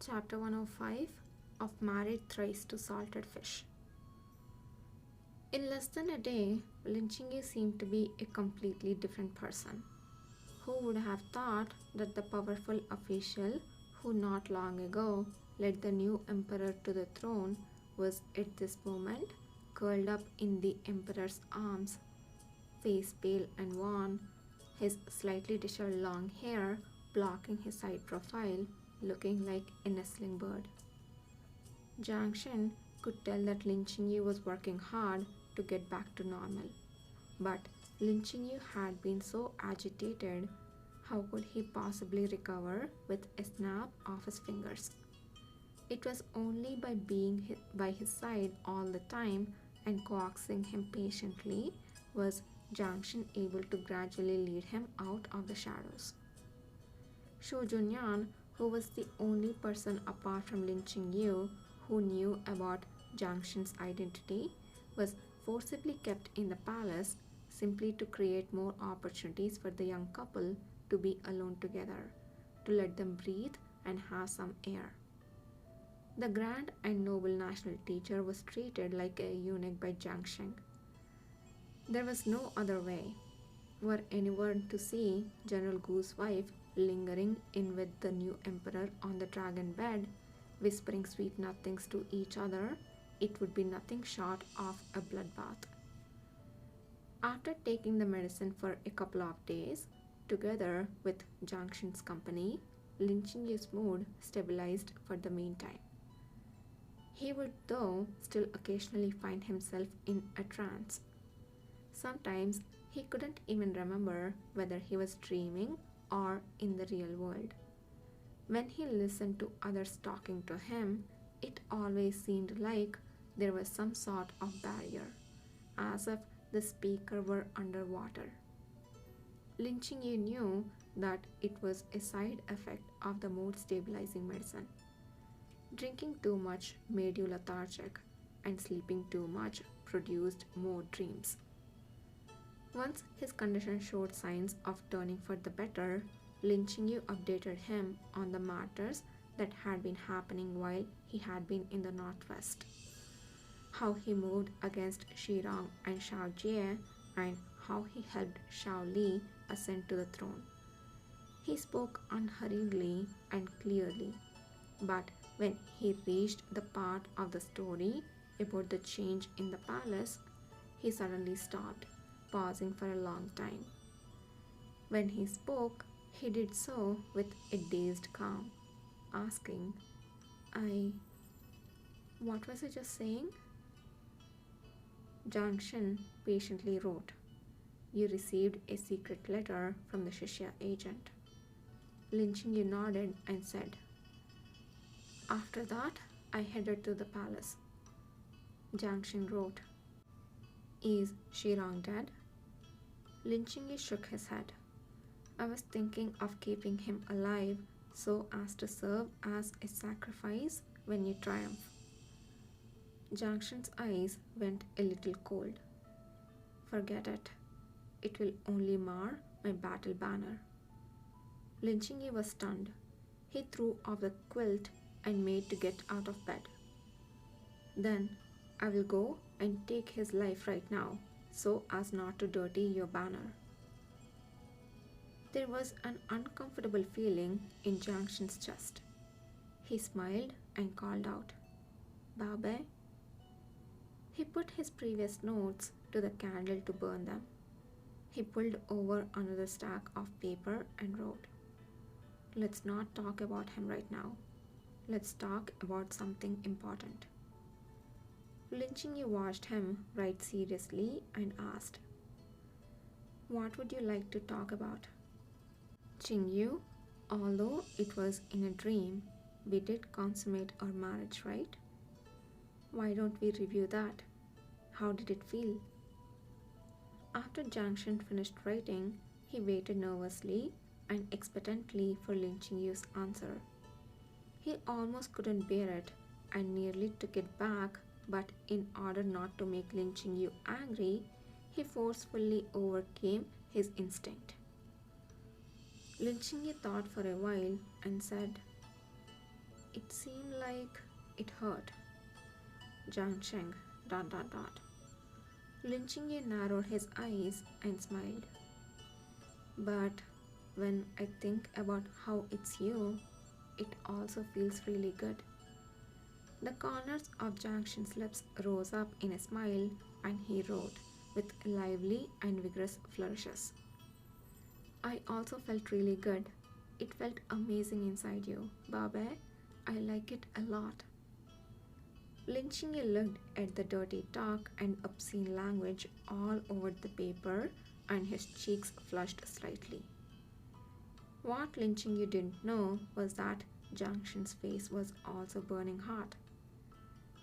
Chapter 105 of Married Thrice to Salted Fish. In less than a day, Lin Qingyu seemed to be a completely different person. Who would have thought that the powerful official who not long ago led the new emperor to the throne was at this moment curled up in the emperor's arms, face pale and wan, his slightly disheveled long hair blocking his side profile, looking like a nestling bird. Jiang Shen could tell that Lin Qingyu was working hard to get back to normal. But Lin Qingyu had been so agitated, how could he possibly recover with a snap of his fingers? It was only by being by his side all the time and coaxing him patiently was Jiang Shen able to gradually lead him out of the shadows. Shu Junyan, who was the only person apart from Lin Qingyu who knew about Jiang Shen's identity, was forcibly kept in the palace simply to create more opportunities for the young couple to be alone together, to let them breathe and have some air. The grand and noble national teacher was treated like a eunuch by Jiang Shen. There was no other way. Were anyone to see General Gu's wife lingering in with the new emperor on the dragon bed, whispering sweet nothings to each other, it would be nothing short of a bloodbath. After taking the medicine for a couple of days, together with Jiang Shen's company, Lin Qingyu's mood stabilized for the meantime. He would, though, still occasionally find himself in a trance. Sometimes he couldn't even remember whether he was dreaming or in the real world. When he listened to others talking to him, it always seemed like there was some sort of barrier, as if the speaker were underwater. Lin Qingyu knew that it was a side effect of the mood stabilizing medicine. Drinking too much made you lethargic, and sleeping too much produced more dreams. Once his condition showed signs of turning for the better, Lin Qingyu updated him on the matters that had been happening while he had been in the northwest. How he moved against Shirong and Shao Jie, and how he helped Shao Li ascend to the throne. He spoke unhurriedly and clearly, but when he reached the part of the story about the change in the palace, he suddenly stopped, pausing for a long time. When he spoke, he did so with a dazed calm, asking, What was I just saying? Jiang Shen patiently wrote, You received a secret letter from the Shishya agent. Lin Qingyu nodded and said, After that, I headed to the palace. Jiang Shen wrote, Is Shirong dead? Lin Qingyu shook his head. I was thinking of keeping him alive so as to serve as a sacrifice when you triumph. Jiang Shen's eyes went a little cold. Forget it. It will only mar my battle banner. Lin Qingyu was stunned. He threw off the quilt and made to get out of bed. Then I will go and take his life right now, so as not to dirty your banner. There was an uncomfortable feeling in Jiang Shen's chest. He smiled and called out, Babe. He put his previous notes to the candle to burn them. He pulled over another stack of paper and wrote, Let's not talk about him right now. Let's talk about something important. Lin Qingyu watched him write seriously and asked, What would you like to talk about? Qingyu, although it was in a dream, we did consummate our marriage, right? Why don't we review that? How did it feel? After Jiang Shen finished writing, he waited nervously and expectantly for Lin Qingyu's answer. He almost couldn't bear it and nearly took it back, but in order not to make Lin Qingyu angry, he forcefully overcame his instinct. Lin Qingyu thought for a while and said, It seemed like it hurt. Jiang Cheng, dot dot dot. Lin Qingyu narrowed his eyes and smiled. But when I think about how it's you, it also feels really good. The corners of Jiang Shen's lips rose up in a smile and he wrote with lively and vigorous flourishes. I also felt really good. It felt amazing inside you, Babe. I like it a lot. Lin Qingyu looked at the dirty talk and obscene language all over the paper and his cheeks flushed slightly. What Lin Qingyu didn't know was that Jiang Shen's face was also burning hot.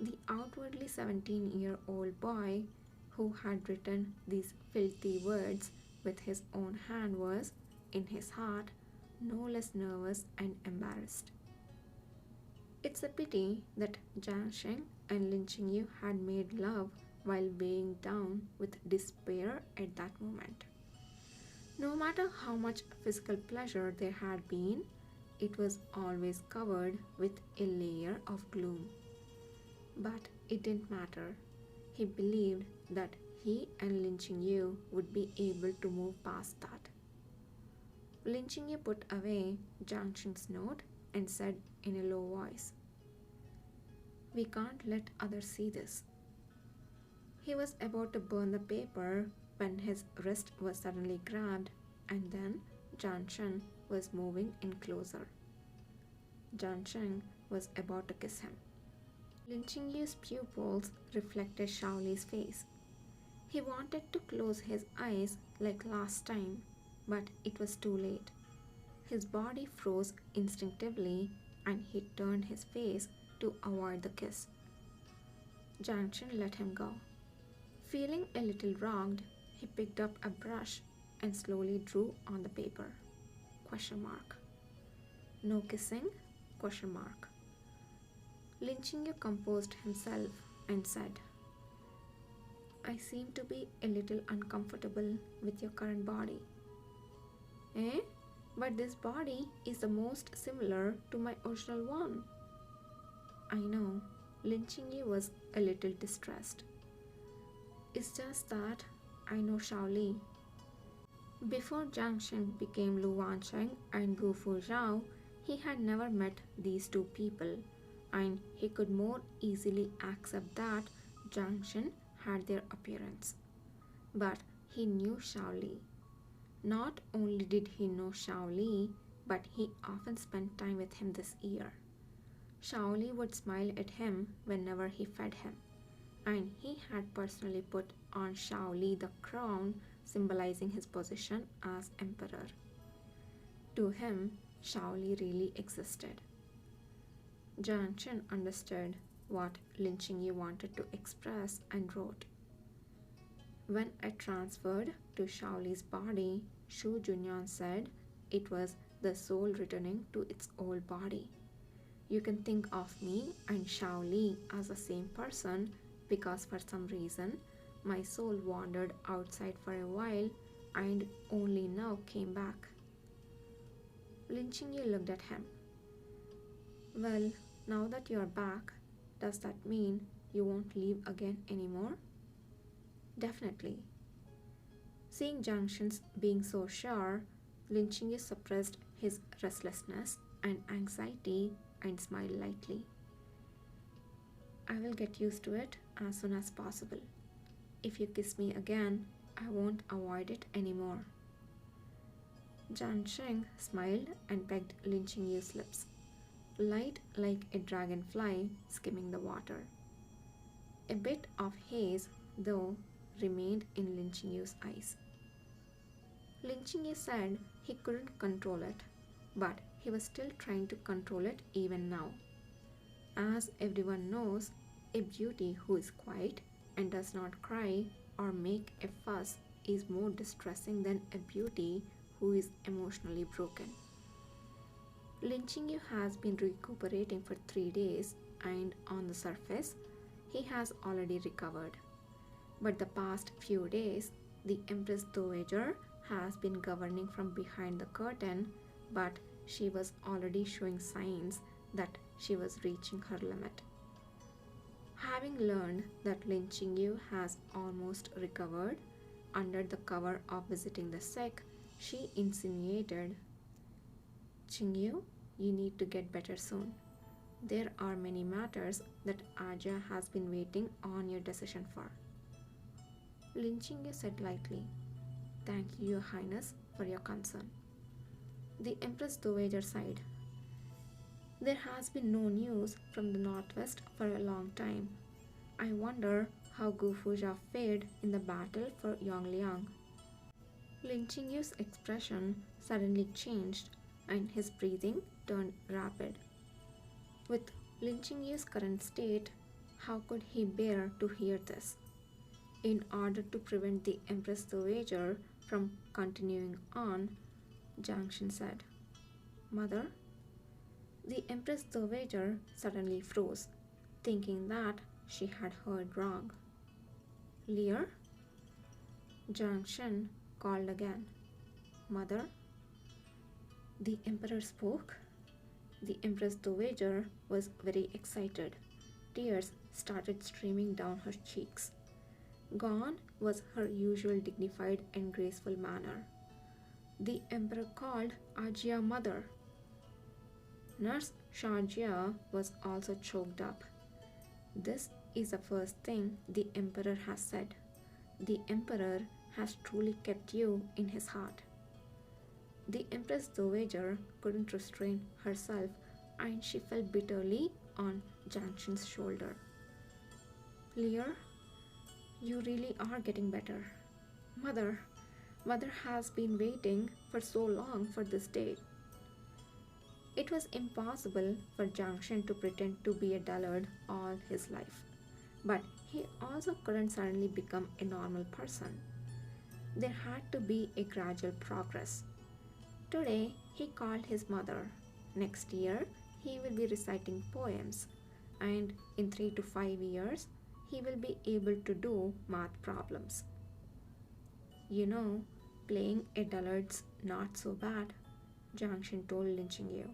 The outwardly 17-year-old boy who had written these filthy words with his own hand was, in his heart, no less nervous and embarrassed. It's a pity that Jiang Shen and Lin Qingyu had made love while weighing down with despair at that moment. No matter how much physical pleasure there had been, it was always covered with a layer of gloom. But it didn't matter. He believed that he and Lin Qingyu would be able to move past that. Lin Qingyu put away Jiang Shen's note and said in a low voice, "We can't let others see this." He was about to burn the paper when his wrist was suddenly grabbed, and then Jiang Shen was moving in closer. Jiang Shen was about to kiss him. Lin Qingyu's pupils reflected Shaoli's face. He wanted to close his eyes like last time, but it was too late. His body froze instinctively and he turned his face to avoid the kiss. Jiang Shen let him go. Feeling a little wronged, he picked up a brush and slowly drew on the paper. Question mark. No kissing? Question mark. Lin Qingyu composed himself and said, "I seem to be a little uncomfortable with your current body." Eh? But this body is the most similar to my original one. I know. Lin Qingyu was a little distressed. It's just that I know Shaoli. Before Jiang Shen became Lu Wancheng and Gu Fu Zhao, he had never met these two people, and he could more easily accept that Jiang Shen had their appearance. But he knew Shaoli. Not only did he know Shaoli, but he often spent time with him this year. Shaoli would smile at him whenever he fed him, and he had personally put on Shaoli the crown symbolizing his position as emperor. To him, Shaoli really existed. Jiang Shen understood what Lin Qingyu wanted to express and wrote. When I transferred to Shaoli's body, Shu Junyan said it was the soul returning to its old body. You can think of me and Shaoli as the same person because for some reason my soul wandered outside for a while and only now came back. Lin Qingyu looked at him. Well, now that you're back, does that mean you won't leave again anymore? Definitely. Seeing Jiang Shen's being so sure, Lin Qingyu suppressed his restlessness and anxiety and smiled lightly. I will get used to it as soon as possible. If you kiss me again, I won't avoid it anymore. Jiang Shen smiled and pecked Lin Qingyu's lips, light like a dragonfly skimming the water. A bit of haze, though, remained in Lin Qingyu's eyes. Lin Qingyu said he couldn't control it, but he was still trying to control it even now. As everyone knows, a beauty who is quiet and does not cry or make a fuss is more distressing than a beauty who is emotionally broken. Lin Qingyu has been recuperating for 3 days and on the surface, he has already recovered. But the past few days, the Empress Dowager has been governing from behind the curtain, but she was already showing signs that she was reaching her limit. Having learned that Lin Qingyu has almost recovered, under the cover of visiting the sick, she insinuated, Qingyu, you need to get better soon. There are many matters that Aja has been waiting on your decision for. Lin Qingyu said lightly, Thank you, Your Highness, for your concern. The Empress Dowager sighed. There has been no news from the northwest for a long time. I wonder how Gu Fuzhou fared in the battle for Yongliang. Lin Qingyu's expression suddenly changed and his breathing turned rapid. With Lin Qingyu's current state, how could he bear to hear this? In order to prevent the Empress Dowager from continuing on, Jiang Shen said, Mother? The Empress Dowager suddenly froze, thinking that she had heard wrong. Lear? Jiang Shen called again. Mother? The Emperor spoke. The Empress Dowager was very excited. Tears started streaming down her cheeks. Gone was her usual dignified and graceful manner. The Emperor called Ajia mother. Nurse Shajia was also choked up. This is the first thing the Emperor has said. The Emperor has truly kept you in his heart. The Empress Dowager couldn't restrain herself and she fell bitterly on Jiang Shen's shoulder. Lear, you really are getting better. Mother has been waiting for so long for this day. It was impossible for Jiang Shen to pretend to be a dullard all his life. But he also couldn't suddenly become a normal person. There had to be a gradual progress. Today, he called his mother. Next year, he will be reciting poems. And in 3 to 5 years, he will be able to do math problems. You know, playing a dullard's not so bad, Jiang Shen told Lin Qingyu.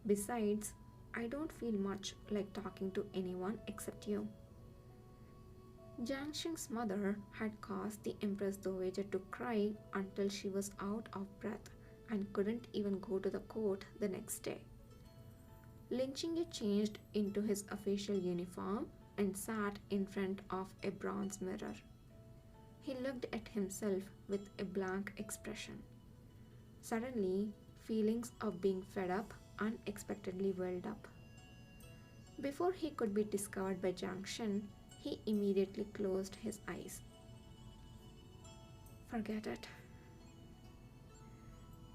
Besides, I don't feel much like talking to anyone except you. Jiang Shen's mother had caused the Empress Dowager to cry until she was out of breath and couldn't even go to the court the next day. Lin Qingyu changed into his official uniform and sat in front of a bronze mirror. He looked at himself with a blank expression. Suddenly, feelings of being fed up unexpectedly welled up. Before he could be discovered by Jiang Shen, he immediately closed his eyes. Forget it.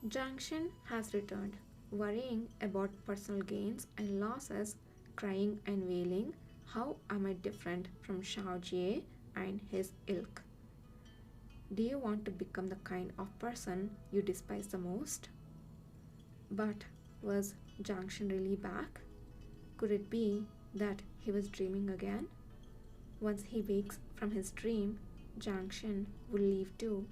Jiang Shen has returned, worrying about personal gains and losses, crying and wailing, how am I different from Shao Jie and his ilk? Do you want to become the kind of person you despise the most? But was Jiang Shen really back? Could it be that he was dreaming again? Once he wakes from his dream, Jiang Shen will leave too.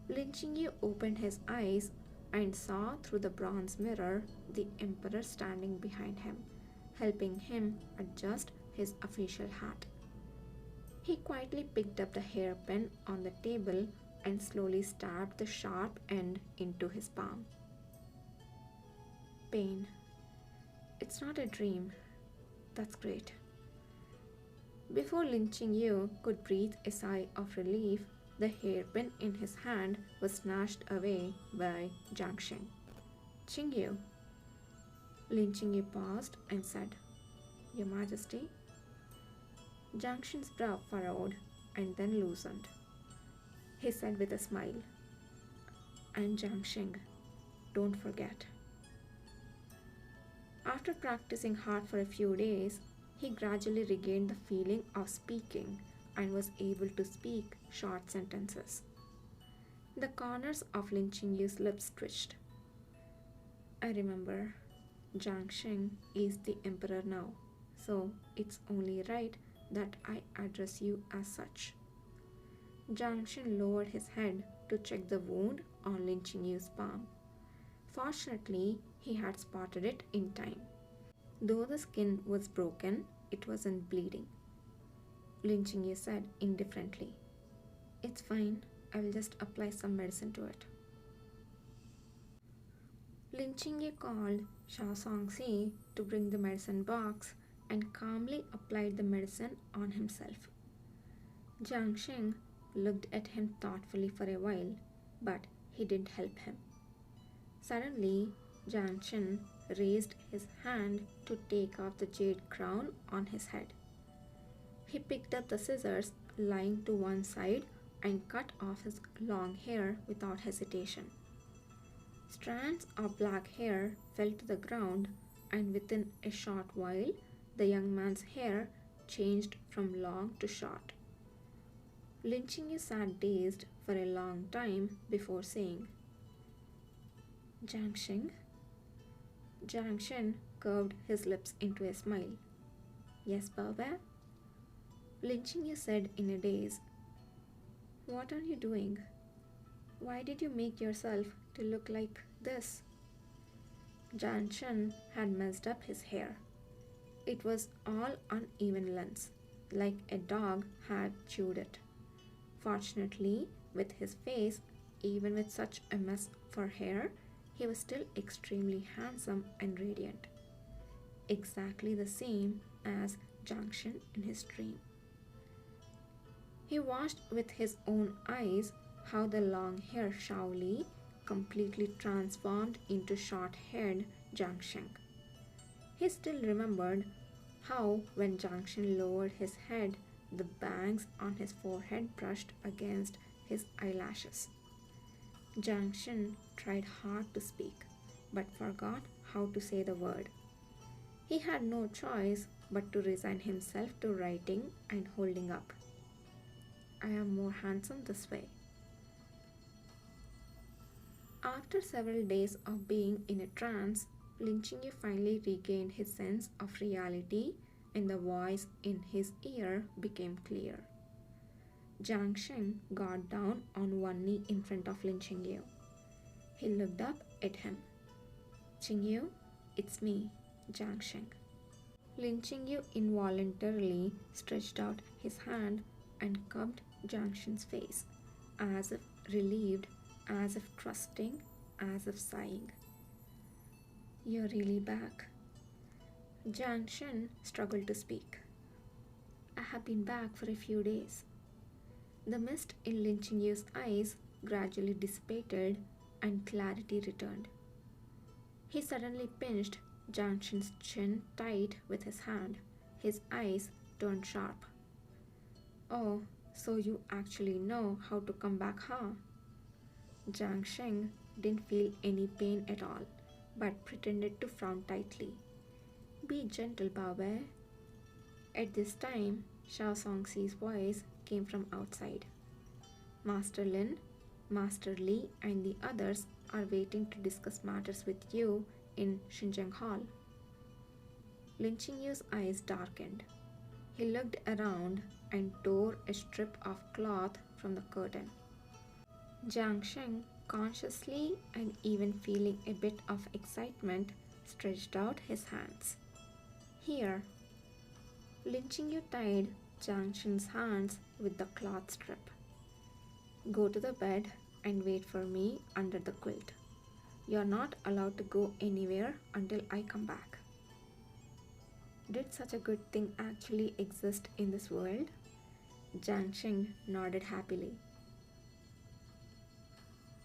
Lin Qingyu opened his eyes and saw through the bronze mirror the Emperor standing behind him, helping him adjust his official hat. He quietly picked up the hairpin on the table and slowly stabbed the sharp end into his palm. Pain. It's not a dream. That's great. Before Lin Qingyu could breathe a sigh of relief, the hairpin in his hand was snatched away by Jiang Shen. Qingyu. Lin Qingyu paused and said, Your Majesty. Jiang Shen's brow furrowed and then loosened. He said with a smile, I'm Jiang Shen. Don't forget. After practicing hard for a few days, he gradually regained the feeling of speaking and was able to speak short sentences. The corners of Lin Qingyu's lips twitched. I remember, Jiang Shen is the emperor now, so it's only right that I address you as such. Jiang Shen lowered his head to check the wound on Lin Qingyu's palm. Fortunately, He had spotted it in time. Though the skin was broken, it wasn't bleeding. Lin Qingye said indifferently. It's fine, I will just apply some medicine to it. Lin Qingye called Shao Songxi to bring the medicine box and calmly applied the medicine on himself. Jiang Xing looked at him thoughtfully for a while, but he didn't help him. Suddenly, Jiang Xing raised his hand to take off the jade crown on his head. He picked up the scissors lying to one side and cut off his long hair without hesitation. Strands of black hair fell to the ground, and within a short while, the young man's hair changed from long to short. Lin Qingye sat dazed for a long time before saying, Jiang Xing? Jiang Xing curved his lips into a smile. Yes, Baobei? Lin Qingye said in a daze. What are you doing? Why did you make yourself to look like this? Jiang Xing had messed up his hair. It was all uneven lengths, like a dog had chewed it. Fortunately, with his face, even with such a mess for hair, he was still extremely handsome and radiant. Exactly the same as Jiang Xing in his dream. He watched with his own eyes how the long-haired Shao Li completely transformed into short-haired Jiang Xing. He still remembered how, when Jiang Xing lowered his head, the bangs on his forehead brushed against his eyelashes. Jiang Xing tried hard to speak, but forgot how to say the word. He had no choice but to resign himself to writing and holding up. I am more handsome this way. After several days of being in a trance, Lin Qingye finally regained his sense of reality and the voice in his ear became clear. Jiang Xing got down on one knee in front of Lin Qingye. He looked up at him. Qingye, it's me, Jiang Xing. Lin Qingye involuntarily stretched out his hand and cupped Jiang Xing's face, as if relieved, as if trusting, as if sighing. You're really back. Jiang Xing struggled to speak. I have been back for a few days. The mist in Lin Qingye's eyes gradually dissipated and clarity returned. He suddenly pinched Jiang Xing's chin tight with his hand. His eyes turned sharp. Oh, so you actually know how to come back, huh? Jiang Xing didn't feel any pain at all, but pretended to frown tightly. Be gentle, Baobei. At this time, Shao Songxi's voice came from outside. Master Lin, Master Li, and the others are waiting to discuss matters with you in Xinjiang Hall. Lin Qingye's eyes darkened. He looked around and tore a strip of cloth from the curtain. Jiang Xing, consciously and even feeling a bit of excitement, stretched out his hands. Here. Lin Qingye tied Jiang Xing's hands with the cloth strip. Go to the bed and wait for me under the quilt. You're not allowed to go anywhere until I come back. Did such a good thing actually exist in this world? Jiang Xing nodded happily.